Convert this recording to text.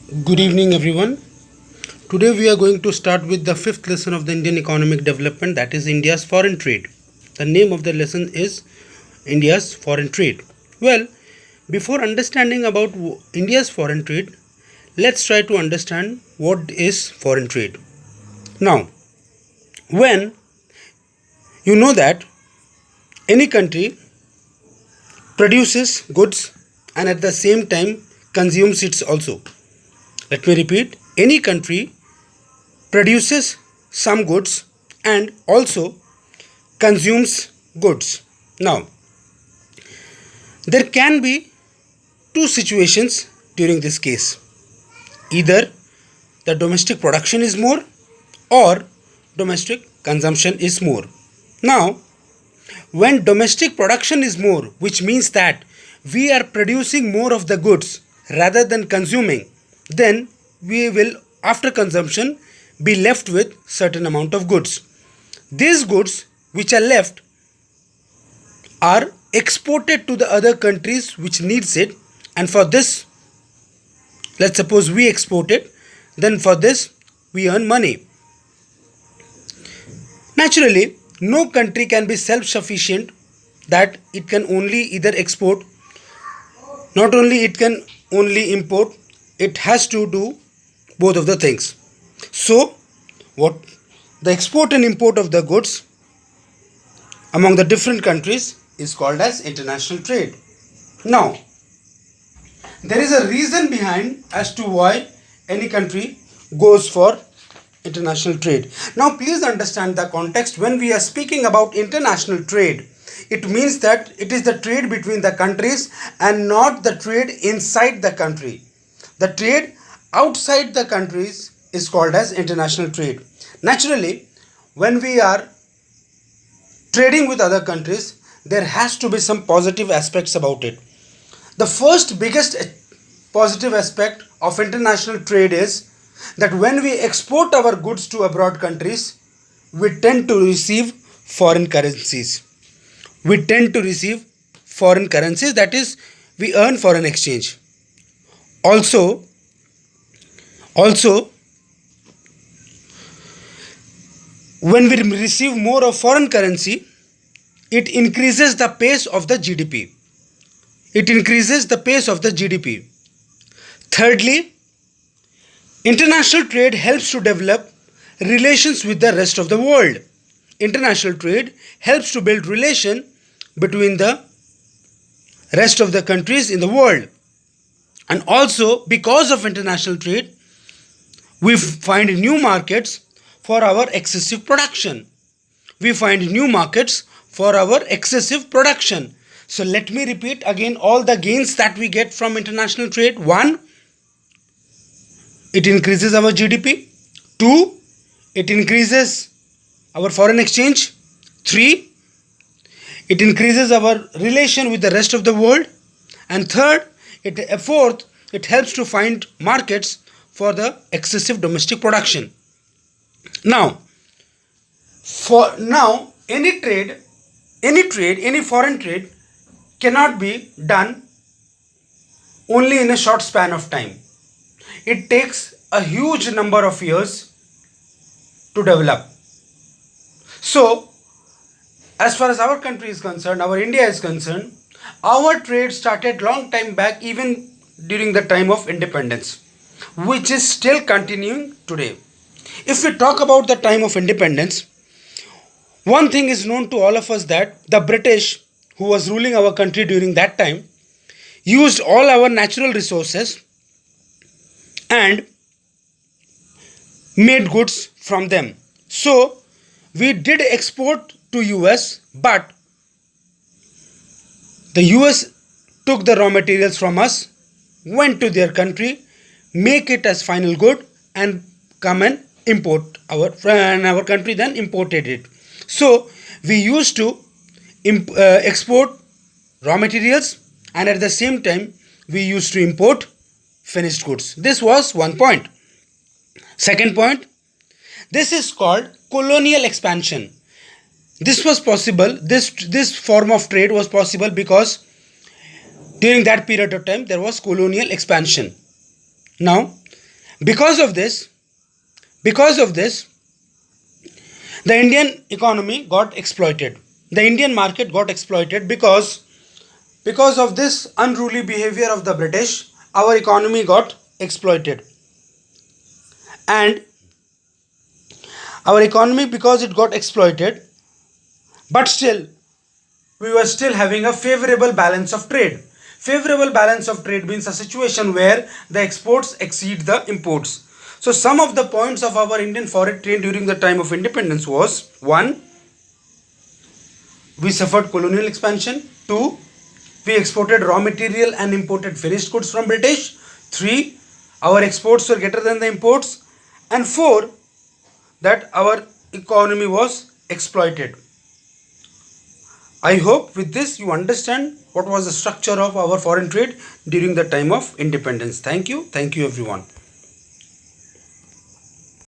Good evening, everyone. Today we are going to start with the fifth lesson of the Indian economic development, that is India's foreign trade. The name of the lesson is India's foreign trade. Well, before understanding about India's foreign trade, let's try to understand what is foreign trade. Now, when you know that any country produces goods and at the same time consumes it also. Let me repeat, any country produces some goods and also consumes goods. Now, there can be two situations during this case. Either the domestic production is more or domestic consumption is more. Now, when domestic production is more, which means that we are producing more of the goods rather than consuming, then we will, after consumption, be left with certain amount of goods. These goods which are left are exported to the other countries which needs it, and for this, let's suppose we export it, then for this we earn money. Naturally, no country can be self-sufficient, that it can only either export, not only it can only import, it has to do both of the things. So, what the export and import of the goods among the different countries is called as international trade. Now, there is a reason behind as to why any country goes for international trade. Now, please understand the context. When we are speaking about international trade, it means that it is the trade between the countries and not the trade inside the country. The trade outside the countries is called as international trade. Naturally, when we are trading with other countries, there has to be some positive aspects about it. The first biggest positive aspect of international trade is that when we export our goods to abroad countries, we tend to receive foreign currencies. We tend to receive foreign currencies, that is, we earn foreign exchange. Also, when we receive more of foreign currency, it increases the pace of the GDP. It increases the pace of the GDP. Thirdly, international trade helps to develop relations with the rest of the world. International trade helps to build relation between the rest of the countries in the world. And also, because of international trade, we find new markets for our excessive production. We find new markets for our excessive production. So let me repeat again all the gains that we get from international trade. 1, it increases our GDP. 2, it increases our foreign exchange. 3, it increases our relation with the rest of the world. And fourth, it helps to find markets for the excessive domestic production. Now, any foreign trade cannot be done only in a short span of time. It takes a huge number of years to develop. So, as far as our country is concerned, our India is concerned, our trade started long time back, even during the time of independence, which is still continuing today. If we talk about the time of independence, one thing is known to all of us, that the British, who was ruling our country during that time, used all our natural resources and made goods from them. So, we did export to US, but the US took the raw materials from us, went to their country, make it as final good, and come and import our country then imported it. So we used to export raw materials, and at the same time we used to import finished goods. This was one point. Second point, this is called colonial expansion. This was possible, this form of trade was possible because during that period of time there was colonial expansion. Now, Because of this, the Indian economy got exploited. The Indian market got exploited because of this unruly behavior of the British. Our economy got exploited, and our economy, because it got exploited, but still we were still having a favorable balance of trade. Favorable balance of trade means a situation where the exports exceed the imports. So some of the points of our Indian foreign trade during the time of independence was: 1, we suffered colonial expansion; 2, we exported raw material and imported finished goods from British; 3, our exports were greater than the imports; and 4, that our economy was exploited. I hope with this you understand what was the structure of our foreign trade during the time of independence. Thank you. Thank you everyone.